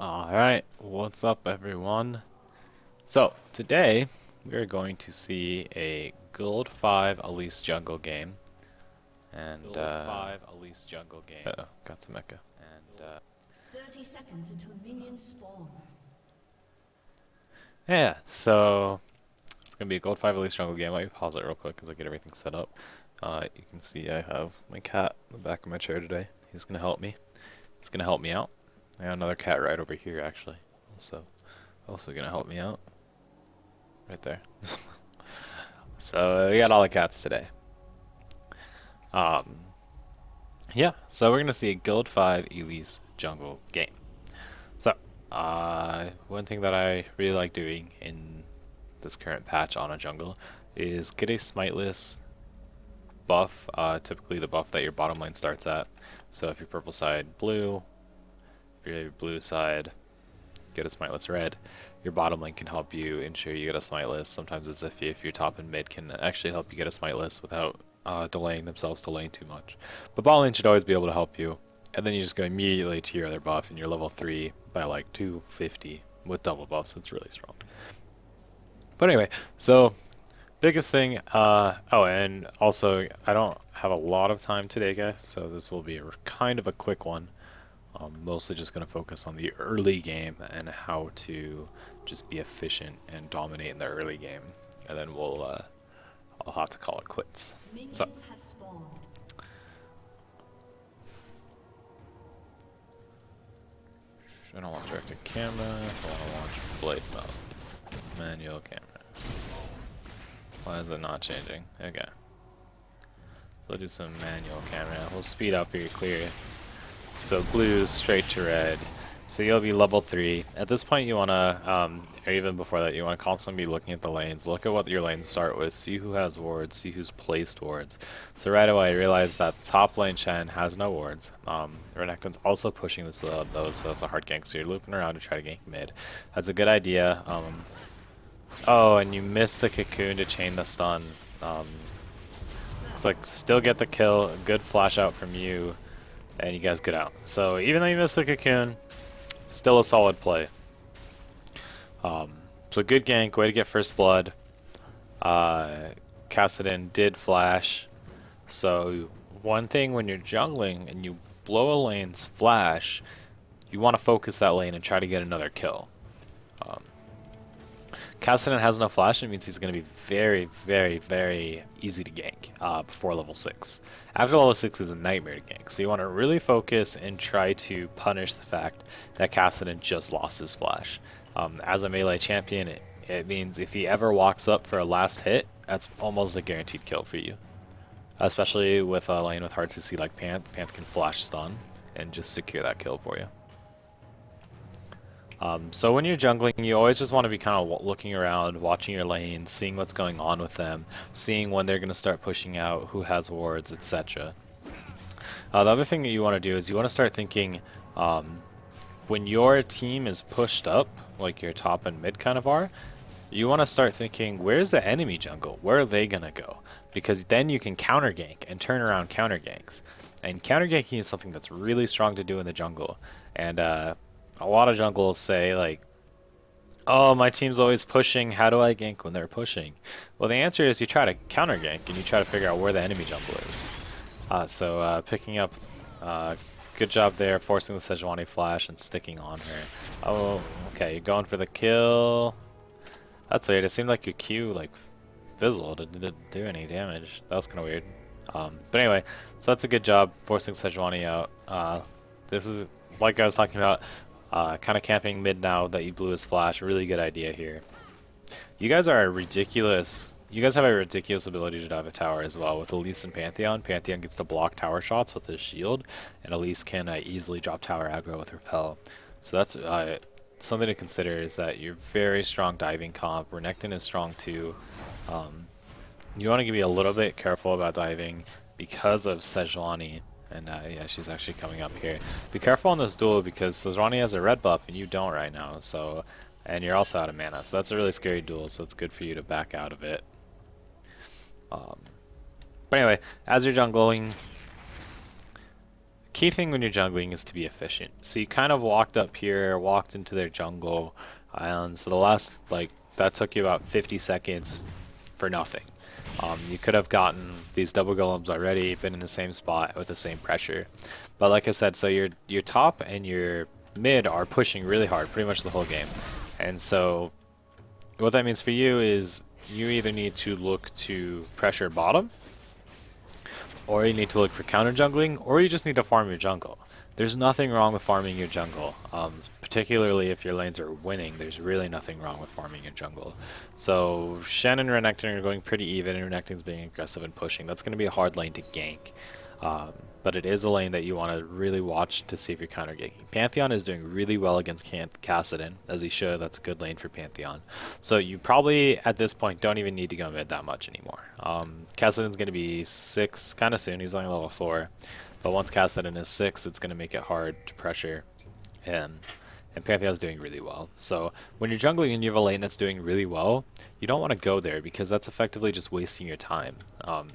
Alright, what's up everyone? So, today we're going to see a Gold 5 Elise jungle game. And, uh-oh, got some echo. 30 seconds until minions spawn. Yeah, so it's going to be a Gold 5 Elise jungle game. Let me pause it real quick as I get everything set up. You can see I have my cat in the back of my chair today. He's going to help me. He's going to help me out. I got another cat right over here actually. Also going to help me out. Right there. So we got all the cats today. Um, yeah, so we're gonna see a Guild 5 Elise jungle game. So, one thing that I really like doing in this current patch on a jungle is get a smiteless buff, typically the buff that your bottom lane starts at. So if you're purple side blue, if you're blue side, get a smiteless red. Your bottom lane can help you ensure you get a smiteless. Sometimes it's if your top and mid can actually help you get a smiteless without delaying themselves to lane too much. But bot lane should always be able to help you. And then you just go immediately to your other buff and you're level 3 by like 250 with double buffs. It's really strong. But anyway, so biggest thing, oh, and also I don't have a lot of time today, guys, so this will be kind of a quick one. Mostly just going to focus on the early game and how to just be efficient and dominate in the early game. And then I'll have to call it quits. So, Minions have spawned. I don't want directed camera, I want to launch blade mode. Manual camera. Why is it not changing? Okay. So we'll do some manual camera. We'll speed up here clear. So blue straight to red. So you'll be level 3. At this point you want to, or even before that, you want to constantly be looking at the lanes. Look at what your lanes start with. See who has wards. See who's placed wards. So right away I realized that top lane Shen has no wards. Renekton's also pushing this though, so that's a hard gank. So you're looping around to try to gank mid. That's a good idea. Oh, and you missed the cocoon to chain the stun. It's like still get the kill. Good flash out from you. And you guys get out. So even though you missed the cocoon, still a solid play. So good gank, way to get first blood. Kassadin did flash. So one thing when you're jungling and you blow a lane's flash, you want to focus that lane and try to get another kill. Kassadin has no flash, it means he's going to be very, very, very easy to gank before level 6. After level 6 is a nightmare to gank, so you want to really focus and try to punish the fact that Kassadin just lost his flash. As a melee champion, it means if he ever walks up for a last hit, that's almost a guaranteed kill for you. Especially with a lane with hard CC like Panth. Panth can flash stun and just secure that kill for you. So when you're jungling, you always just want to be kind of looking around, watching your lanes, seeing what's going on with them, seeing when they're going to start pushing out, who has wards, etc. The other thing that you want to do is you want to start thinking, when your team is pushed up, like your top and mid kind of are, you want to start thinking, where's the enemy jungle? Where are they going to go? Because then you can counter gank and turn around counter ganks. And counter ganking is something that's really strong to do in the jungle. And a lot of jungles say like, oh, my team's always pushing, how do I gank when they're pushing? Well, the answer is you try to counter gank and you try to figure out where the enemy jungle is. So picking up, good job there, forcing the Sejuani flash and sticking on her. Oh, okay, you're going for the kill. That's weird, it seemed like your Q like fizzled, it didn't do any damage. That was kind of weird. But anyway, so that's a good job, forcing Sejuani out. This is, like I was talking about, kind of camping mid now that you blew his flash. Really good idea here. You guys are ridiculous. You guys have a ridiculous ability to dive a tower as well. With Elise and Pantheon, Pantheon gets to block tower shots with his shield, and Elise can easily drop tower aggro with Repel. So that's something to consider, is that you're very strong diving comp. Renekton is strong too. You want to be a little bit careful about diving because of Sejuani. And yeah, she's actually coming up here. Be careful in this duel because Sejuani has a red buff and you don't right now. So, and you're also out of mana. So that's a really scary duel. So it's good for you to back out of it. But anyway, as you're jungling, key thing when you're jungling is to be efficient. So you kind of walked up here, walked into their jungle, and so the last, like, that took you about 50 seconds for nothing. You could have gotten these double golems already, been in the same spot with the same pressure. But like I said, so your top and your mid are pushing really hard pretty much the whole game. And so what that means for you is you either need to look to pressure bottom, or you need to look for counter jungling, or you just need to farm your jungle. There's nothing wrong with farming your jungle, particularly if your lanes are winning. There's really nothing wrong with farming your jungle. So Shen and Renekton are going pretty even, and Renekton's being aggressive and pushing. That's going to be a hard lane to gank. But it is a lane that you want to really watch to see if you're counter ganking. Pantheon is doing really well against Kassadin, as he should. That's a good lane for Pantheon. So you probably, at this point, don't even need to go mid that much anymore. Kassadin's going to be 6 kind of soon. He's only level 4. But once Kassadin is 6, it's going to make it hard to pressure. And Pantheon's doing really well. So when you're jungling and you have a lane that's doing really well, you don't want to go there because that's effectively just wasting your time.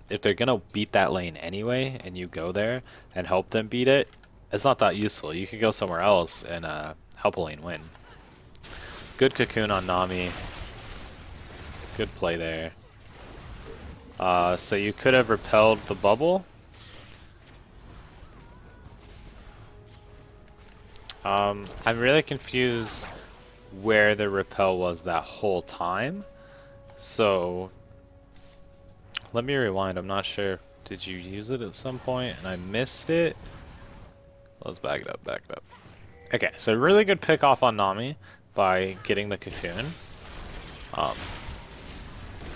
If they're going to beat that lane anyway and you go there and help them beat it, it's not that useful. You could go somewhere else and help a lane win. Good cocoon on Nami. Good play there. So you could have repelled the bubble. I'm really confused where the repel was that whole time. So let me rewind. I'm not sure. Did you use it at some point and I missed it? Let's back it up, back it up. Okay, so really good pick off on Nami by getting the cocoon.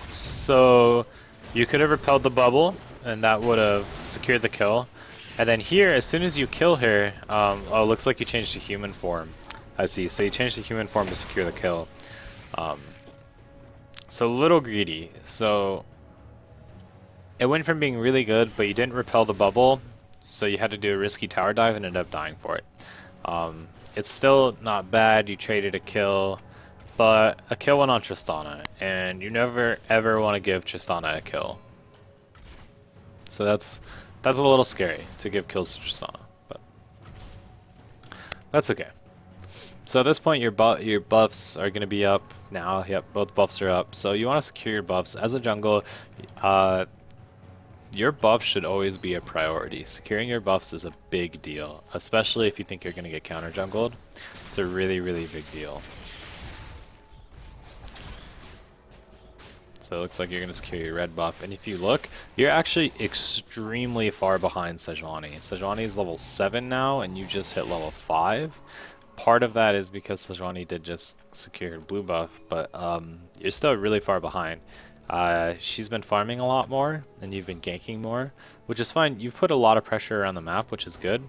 So you could have repelled the bubble and that would have secured the kill. And then here, as soon as you kill her, oh, looks like you changed to human form. I see. So you changed to human form to secure the kill. So a little greedy. So it went from being really good, but you didn't repel the bubble, so you had to do a risky tower dive and ended up dying for it. It's still not bad. You traded a kill, but a kill went on Tristana, and you never ever want to give Tristana a kill. So that's a little scary to give kills to Tristana, but that's okay. So at this point, your buffs are going to be up now. Yep, both buffs are up. So you want to secure your buffs. As a jungle, your buffs should always be a priority. Securing your buffs is a big deal, especially if you think you're going to get counter jungled. It's a really, really big deal. So it looks like you're going to secure your red buff. And if you look, you're actually extremely far behind Sejuani. Sejuani is level 7 now, and you just hit level 5. Part of that is because Sejuani did just secure her blue buff, but you're still really far behind. She's been farming a lot more, and you've been ganking more, which is fine. You've put a lot of pressure around the map, which is good.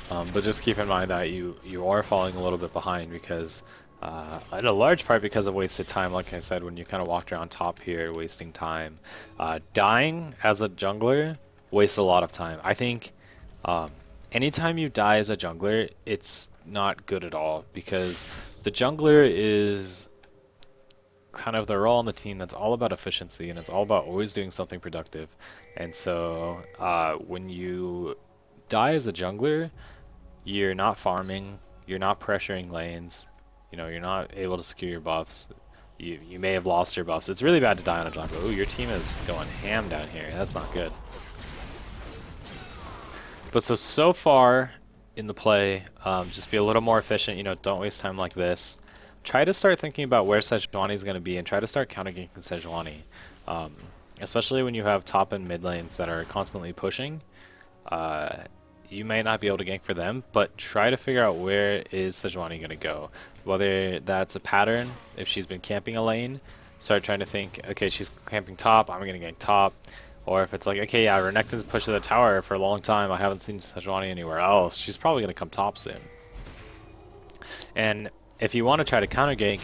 But just keep in mind that you are falling a little bit behind because in a large part because of wasted time. Like I said, when you kind of walked around top here, wasting time. Dying as a jungler wastes a lot of time. I think anytime you die as a jungler, it's not good at all because the jungler is kind of the role on the team that's all about efficiency and it's all about always doing something productive. And so when you die as a jungler, you're not farming, you're not pressuring lanes, you know, you're not able to secure your buffs. You may have lost your buffs. It's really bad to die on a jungle. Ooh, your team is going ham down here. That's not good. But so far in the play, just be a little more efficient. You know, don't waste time like this. Try to start thinking about where Sejuani is going to be and try to start counter-ganking Sejuani. Especially when you have top and mid lanes that are constantly pushing. You may not be able to gank for them, but try to figure out where is Sejuani going to go. Whether that's a pattern, if she's been camping a lane, start trying to think, okay, she's camping top, I'm going to gank top. Or if it's like, okay, yeah, Renekton's pushed to the tower for a long time, I haven't seen Sejuani anywhere else, she's probably going to come top soon. And if you want to try to counter gank,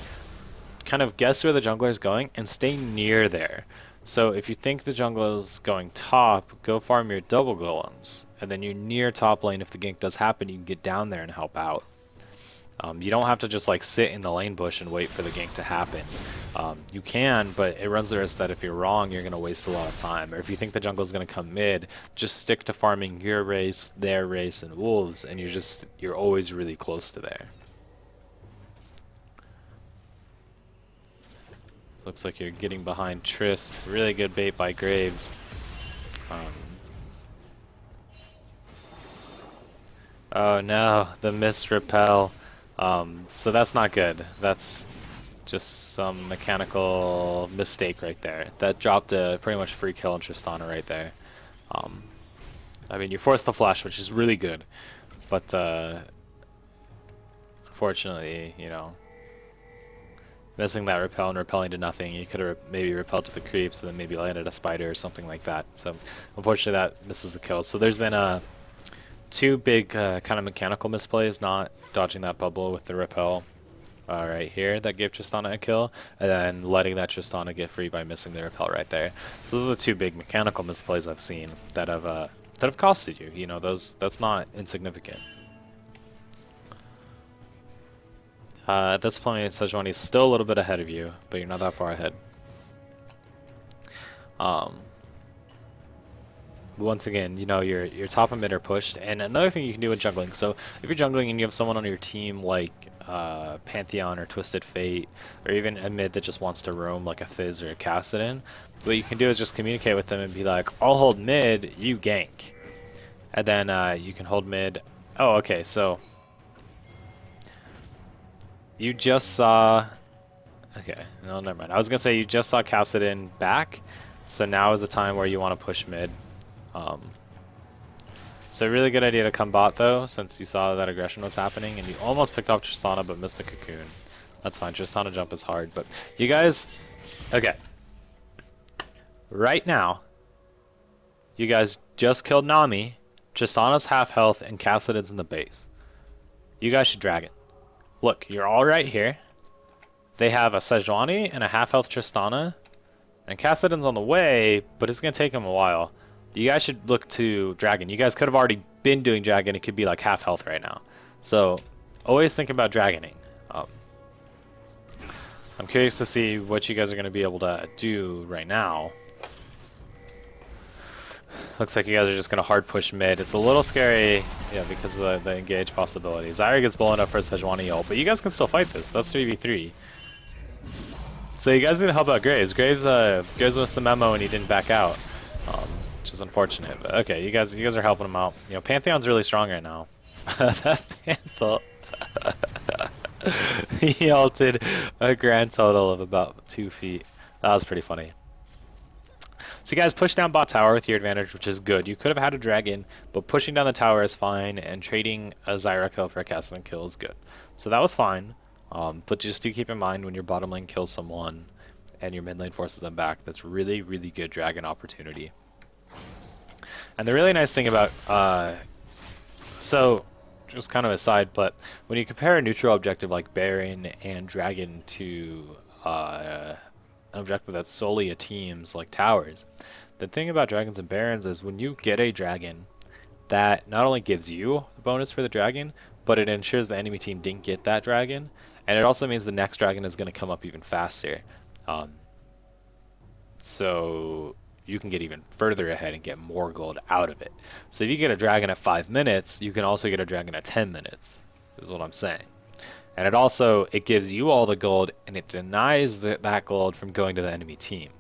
kind of guess where the jungler is going and stay near there. So if you think the jungle is going top, go farm your double golems. And then you're near top lane. If the gank does happen, you can get down there and help out. You don't have to just like sit in the lane bush and wait for the gank to happen. You can, but it runs the risk that if you're wrong, you're going to waste a lot of time. Or if you think the jungle is going to come mid, just stick to farming your race, their race, and wolves, and you're always really close to there. So looks like you're getting behind Trist. Really good bait by Graves. Oh no, the missed repel. So that's not good. That's just some mechanical mistake right there. That dropped a pretty much free kill on Tristana right there. I mean, you forced the flash, which is really good, but unfortunately, you know, missing that repel and repelling to nothing, you could have maybe repelled to the creeps and then maybe landed a spider or something like that. So unfortunately, that misses the kill. So there's been two big kind of mechanical misplays, not dodging that bubble with the repel right here that gave Tristana a kill, and then letting that Tristana get free by missing the repel right there. So those are the two big mechanical misplays I've seen that have costed you. You know, that's not insignificant. At this point, Sejuani's still a little bit ahead of you, but you're not that far ahead. Once again, you know, your top and mid are pushed, and another thing you can do with jungling. So if you're jungling and you have someone on your team like Pantheon or Twisted Fate, or even a mid that just wants to roam like a Fizz or a Kassadin, what you can do is just communicate with them and be like, "I'll hold mid, you gank," and then you can hold mid. Oh, okay, so you just saw. Okay, no, never mind. I was gonna say you just saw Kassadin back, so now is the time where you want to push mid. So a really good idea to come bot though, since you saw that aggression was happening, and you almost picked off Tristana but missed the cocoon. That's fine, Tristana jump is hard, but you guys, okay. Right now, you guys just killed Nami, Tristana's half health, and Kassadin's in the base. You guys should drag it. Look, you're all right here. They have a Sejuani and a half health Tristana, and Kassadin's on the way, but it's gonna take him a while. You guys should look to Dragon. You guys could have already been doing Dragon. It could be like half health right now. So always think about Dragoning. I'm curious to see what you guys are going to be able to do right now. Looks like you guys are just going to hard push mid. It's a little scary, yeah, because of the engage possibility. Zyra gets blown up for Sejuani ult, but you guys can still fight this. That's 3v3. So you guys are going to help out Graves. Graves missed the memo and he didn't back out. Which is unfortunate, but okay, you guys are helping him out. You know, Pantheon's really strong right now. That Pantheon, he ulted a grand total of about 2 feet. That was pretty funny. So you guys push down bot tower with your advantage, which is good. You could have had a dragon, but pushing down the tower is fine, and trading a Zyra kill for a Kassadin kill is good. So that was fine, but just do keep in mind when your bottom lane kills someone and your mid lane forces them back, that's really, really good dragon opportunity. And the really nice thing about, so just kind of aside, but when you compare a neutral objective like Baron and Dragon to an objective that's solely a team's like towers, the thing about Dragons and Barons is when you get a Dragon, that not only gives you the bonus for the Dragon, but it ensures the enemy team didn't get that Dragon, and it also means the next Dragon is going to come up even faster. So you can get even further ahead and get more gold out of it. So if you get a dragon at 5 minutes, you can also get a dragon at 10 minutes, is what I'm saying. And it gives you all the gold, and it denies that gold from going to the enemy team.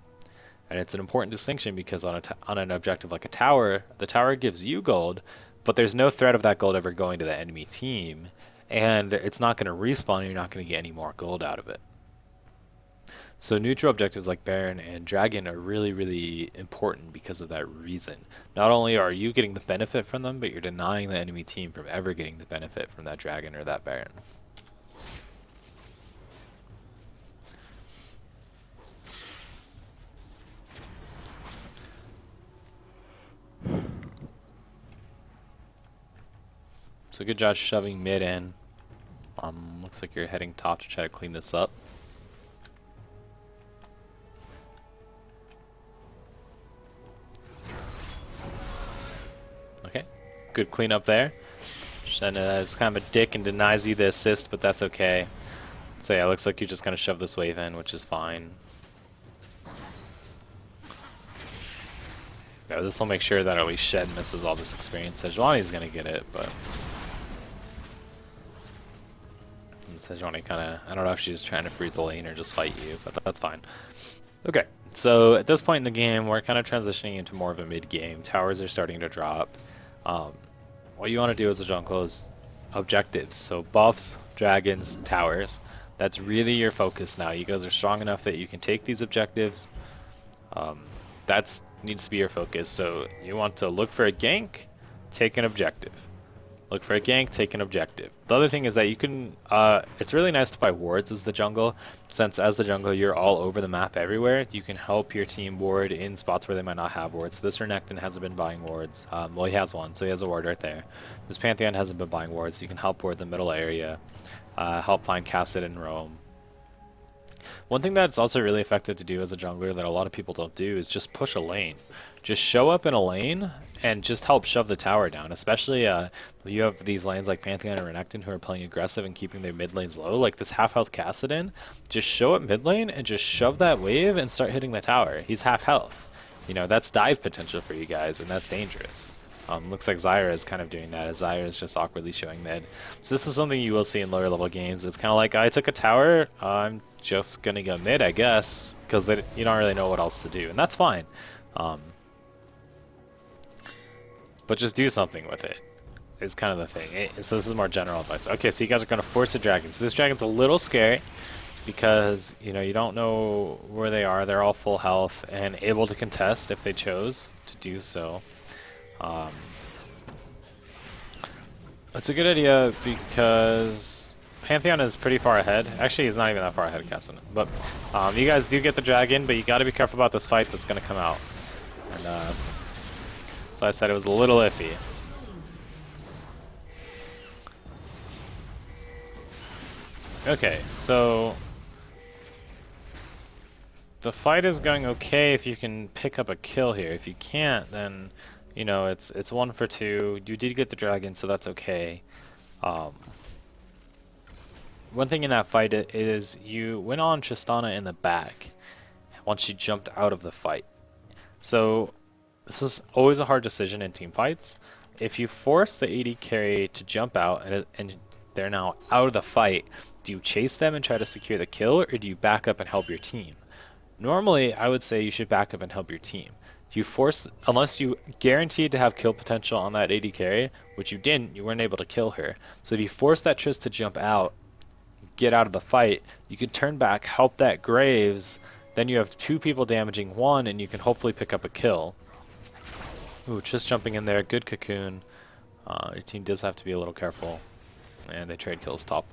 And it's an important distinction because on an objective like a tower, the tower gives you gold, but there's no threat of that gold ever going to the enemy team, and it's not going to respawn, and you're not going to get any more gold out of it. So neutral objectives like Baron and Dragon are really, really important because of that reason. Not only are you getting the benefit from them, but you're denying the enemy team from ever getting the benefit from that Dragon or that Baron. So good job shoving mid in. Looks like you're heading top to try to clean this up. Okay, good cleanup there. And it's kind of a dick and denies you the assist, but that's okay. So yeah, it looks like you're just gonna shove this wave in, which is fine. Yeah, this will make sure that at least Shed misses all this experience. Sejuani's gonna get it, but Sejuani kinda, I don't know if she's trying to freeze the lane or just fight you, but that's fine. Okay, so at this point in the game, we're kind of transitioning into more of a mid-game. Towers are starting to drop. What you want to do as a jungle is objectives. So buffs, dragons, towers. That's really your focus now. You guys are strong enough that you can take these objectives. That needs to be your focus. So you want to look for a gank, take an objective. Look for a gank, take an objective. The other thing is that you can, it's really nice to buy wards as the jungle, since as the jungle you're all over the map everywhere. You can help your team ward in spots where they might not have wards. This Renekton hasn't been buying wards. Well, he has one, so he has a ward right there. This Pantheon hasn't been buying wards, so you can help ward the middle area, help find Cassid and roam. One thing that's also really effective to do as a jungler that a lot of people don't do is just push a lane. Just show up in a lane and just help shove the tower down, especially you have these lanes like Pantheon and Renekton who are playing aggressive and keeping their mid lanes low, like this half health Cassidin. Just show up mid lane and just shove that wave and start hitting the tower. He's half health. You know, that's dive potential for you guys, and that's dangerous. Looks like Zyra is kind of doing that, as Zyra is just awkwardly showing mid. So this is something you will see in lower level games. It's kind of like, I took a tower, I'm just gonna go mid, I guess, because you don't really know what else to do, and that's fine. But just do something with it, is kind of the thing. So this is more general advice. Okay, so you guys are gonna force a dragon. So this dragon's a little scary, because you know you don't know where they are. They're all full health and able to contest if they chose to do so. It's a good idea because Pantheon is pretty far ahead. Actually, he's not even that far ahead of Cassin. But you guys do get the dragon, but you got to be careful about this fight that's going to come out. And so I said it was a little iffy. Okay, so the fight is going okay if you can pick up a kill here. If you can't, then you know it's 1 for 2. You did get the dragon, so that's okay. One thing in that fight is you went on Tristana in the back once she jumped out of the fight. So this is always a hard decision in team fights. If you force the AD carry to jump out and they're now out of the fight, do you chase them and try to secure the kill, or do you back up and help your team? Normally, I would say you should back up and help your team. Unless you guaranteed to have kill potential on that AD carry, which you didn't, you weren't able to kill her. So if you force that Trist to jump out, get out of the fight, you can turn back, help that Graves, then you have 2 people damaging 1, and you can hopefully pick up a kill. Ooh, Trist jumping in there, good cocoon. Your team does have to be a little careful. And they trade kills top.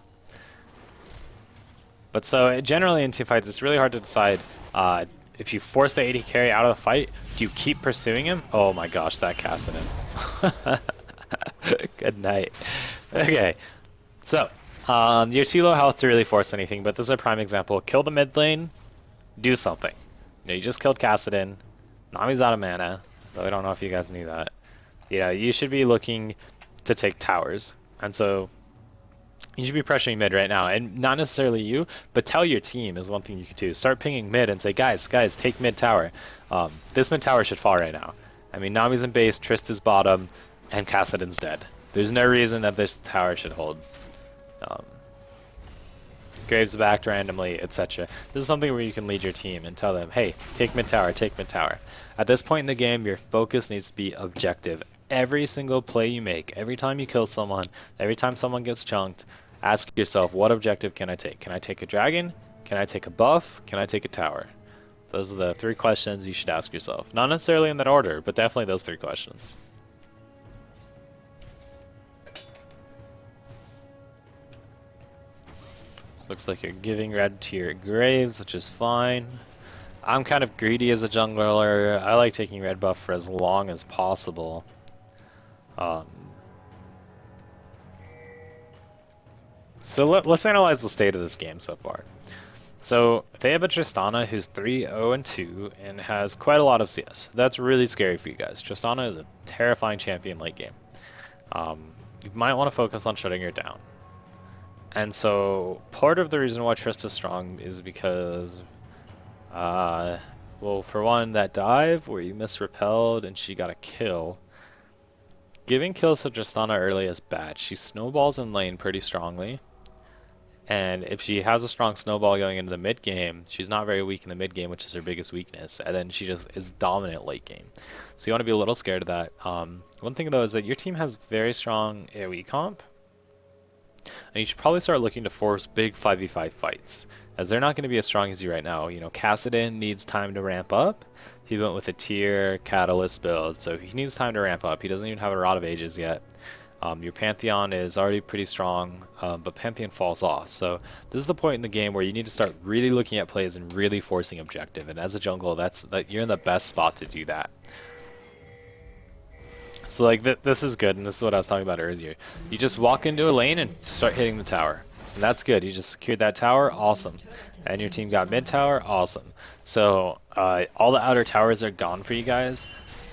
But so, generally in team fights, it's really hard to decide if you force the AD carry out of the fight, do you keep pursuing him? Oh my gosh, that Cassidin. Good night. Okay, so you're too low health to really force anything, but this is a prime example. Kill the mid lane, do something. You know, you just killed Cassidin. Nami's out of mana, though I don't know if you guys knew that. Yeah, you should be looking to take towers, and so you should be pressuring mid right now, and not necessarily you, but tell your team is one thing you could do. Start pinging mid and say, guys, take mid tower. This mid tower should fall right now. I mean, Nami's in base, Trist is bottom, and Cassidin's dead. There's no reason that this tower should hold. Graves backed randomly, etc. This is something where you can lead your team and tell them, hey, take mid tower, take mid tower. At this point in the game, your focus needs to be objective. Every single play you make, every time you kill someone, every time someone gets chunked, ask yourself, what objective can I take? Can I take a dragon? Can I take a buff? Can I take a tower? Those are the 3 questions you should ask yourself. Not necessarily in that order, but definitely those 3 questions. So looks like you're giving red to your Graves, which is fine. I'm kind of greedy as a jungler. I like taking red buff for as long as possible. So let's analyze the state of this game so far. So they have a Tristana who's 3-0-2 and has quite a lot of CS. That's really scary for you guys. Tristana is a terrifying champion late game. you might want to focus on shutting her down. And so part of the reason why Trista's strong is because, well, for one, that dive where you misrepelled and she got a kill. Giving kills to Tristana early is bad. She snowballs in lane pretty strongly. And if she has a strong snowball going into the mid game, she's not very weak in the mid game, which is her biggest weakness. And then she just is dominant late game. So you want to be a little scared of that. One thing though is that your team has very strong AoE comp. And you should probably start looking to force big 5v5 fights, as they're not going to be as strong as you right now. You know, Kassadin needs time to ramp up. He went with a tier catalyst build, so he needs time to ramp up. He doesn't even have a Rod of Ages yet. Your Pantheon is already pretty strong, but Pantheon falls off. So this is the point in the game where you need to start really looking at plays and really forcing objective. And as a jungle, you're in the best spot to do that. So like this is good, and this is what I was talking about earlier. You just walk into a lane and start hitting the tower, and that's good. You just secured that tower, awesome. And your team got mid tower, awesome. So all the outer towers are gone for you guys,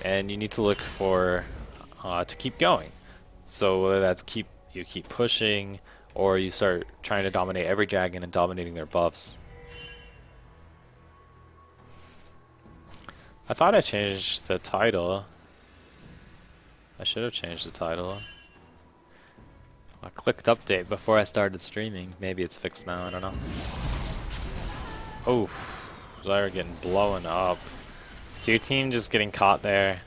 and you need to look for to keep going. So whether that's you keep pushing, or you start trying to dominate every dragon and dominating their buffs. I thought I changed the title. I should have changed the title. I clicked update before I started streaming. Maybe it's fixed now, I don't know. Oh, Zyra getting blown up. So your team just getting caught there,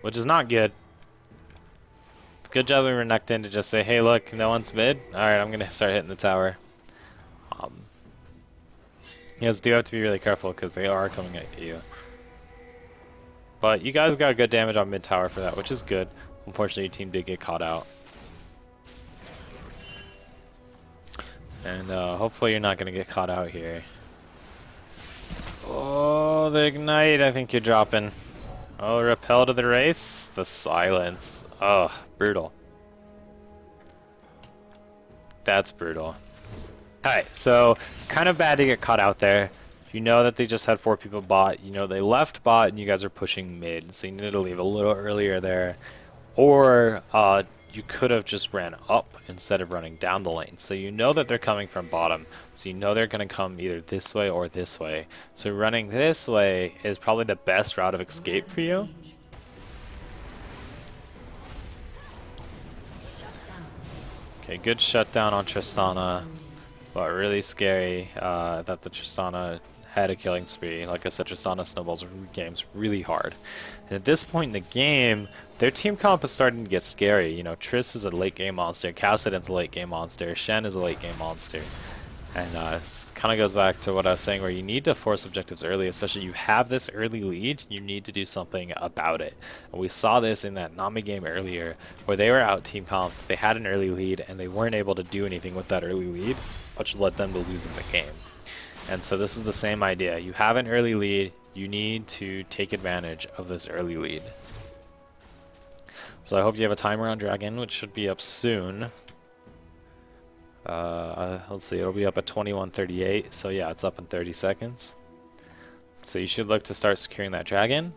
which is not good. Good job of Renekton to just say, hey look, no one's mid. Alright, I'm gonna start hitting the tower. You guys do have to be really careful because they are coming at you. But you guys got good damage on mid tower for that, which is good. Unfortunately, your team did get caught out. And hopefully you're not going to get caught out here. Oh, the ignite, I think you're dropping. Oh, repel to the race? The silence. Oh, brutal. That's brutal. Alright, so kind of bad to get caught out there. You know that they just had 4 people bot, you know they left bot and you guys are pushing mid, so you need to leave a little earlier there. Or you could have just ran up instead of running down the lane. So you know that they're coming from bottom, so you know they're going to come either this way or this way. So running this way is probably the best route of escape for you. Okay, good shutdown on Tristana, but really scary that the Tristana had a killing spree. Like I said, Tristana snowballs games really hard. And at this point in the game, their team comp is starting to get scary. You know, Triss is a late game monster, Kassadin's a late game monster, Shen is a late game monster. And it kind of goes back to what I was saying, where you need to force objectives early, especially you have this early lead, you need to do something about it. And we saw this in that Nami game earlier, where they were out team comp, they had an early lead, and they weren't able to do anything with that early lead, which led them to losing the game. And so this is the same idea. You have an early lead, you need to take advantage of this early lead. So I hope you have a timer on Dragon, which should be up soon. Let's see, it'll be up at 21:38, so yeah, it's up in 30 seconds. So you should look to start securing that dragon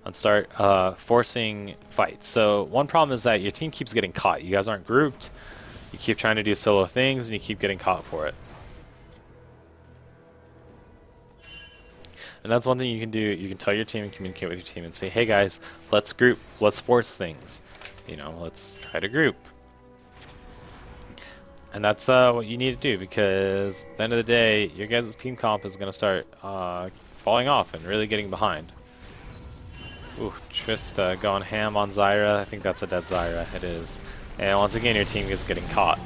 and start forcing fights. So one problem is that your team keeps getting caught. You guys aren't grouped, you keep trying to do solo things and you keep getting caught for it. And that's one thing you can do. You can tell your team and communicate with your team and say, hey guys, let's group, let's force things. You know, let's try to group. And that's what you need to do, because at the end of the day, your guys' team comp is going to start falling off and really getting behind. Ooh, Trista going ham on Zyra. I think that's a dead Zyra. It is. And once again, your team is getting caught.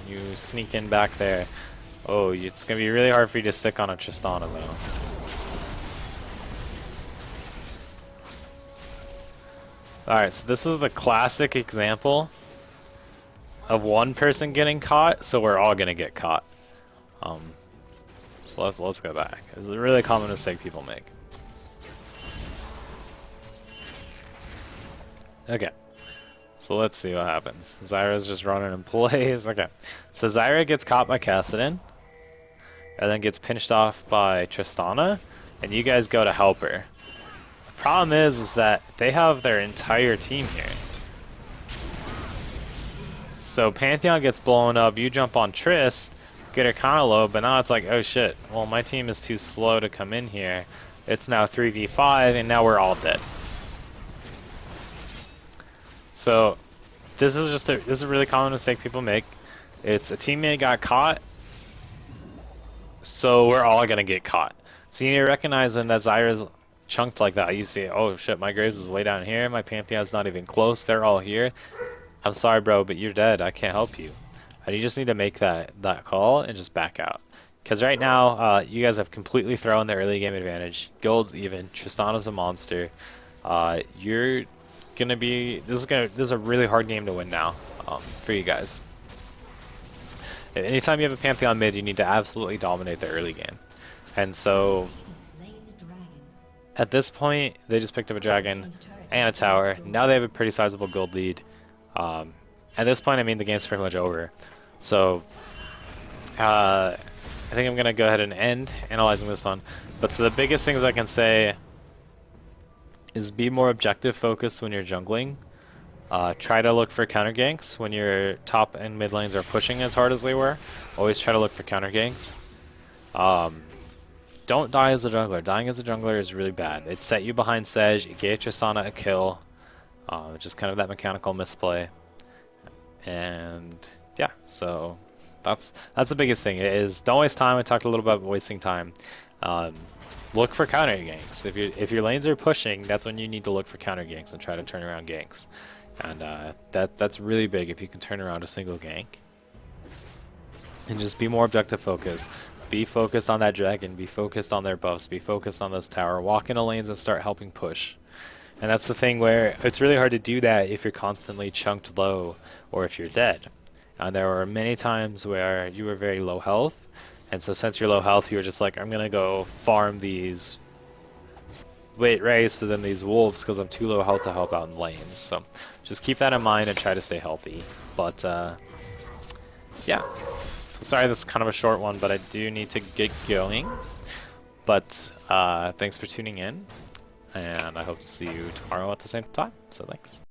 You sneak in back there. Oh, it's going to be really hard for you to stick on a Tristana, though. Alright, so this is the classic example of one person getting caught, so we're all gonna get caught. So let's go back. It's a really common mistake people make. Okay, so let's see what happens. Zyra's just running in place. Okay, so Zyra gets caught by Kassadin, and then gets pinched off by Tristana, and you guys go to help her. problem is that they have their entire team here. So Pantheon gets blown up, you jump on Triss, get her kinda low, but now it's like, oh shit, well my team is too slow to come in here. It's now 3v5 and now we're all dead. So this is a really common mistake people make. It's a teammate got caught, so we're all gonna get caught. So you need to recognize when that Zyra's chunked like that, you see, oh shit, my Graves is way down here, my Pantheon's not even close, they're all here. I'm sorry bro, but you're dead, I can't help you. And you just need to make that call and just back out. Because right now, you guys have completely thrown the early game advantage. Guild's even, Tristana's a monster. You're gonna be, this is a really hard game to win now, for you guys. Anytime you have a Pantheon mid, you need to absolutely dominate the early game. And so, at this point, they just picked up a dragon and a tower. Now they have a pretty sizable gold lead. At this point, I mean, the game's pretty much over. So, I think I'm going to go ahead and end analyzing this one. But so the biggest things I can say is be more objective focused when you're jungling. Try to look for counter ganks when your top and mid lanes are pushing as hard as they were. Always try to look for counter ganks. Don't die as a jungler. Dying as a jungler is really bad. It set you behind Sedge, it gave Tristana a kill. Just kind of that mechanical misplay. And yeah, so that's the biggest thing is don't waste time. I talked a little about wasting time. Look for counter ganks. If your lanes are pushing, that's when you need to look for counter ganks and try to turn around ganks. And that's really big if you can turn around a single gank. And just be more objective focused. Be focused on that dragon, be focused on their buffs, be focused on those tower. Walk into lanes and start helping push. And that's the thing where it's really hard to do that if you're constantly chunked low or if you're dead. And there were many times where you were very low health, and so since you're low health, you were just like, I'm gonna go farm these rays to them these wolves because I'm too low health to help out in lanes. So just keep that in mind and try to stay healthy. But yeah. So sorry this is kind of a short one, but I do need to get going. But thanks for tuning in, and I hope to see you tomorrow at the same time. So thanks.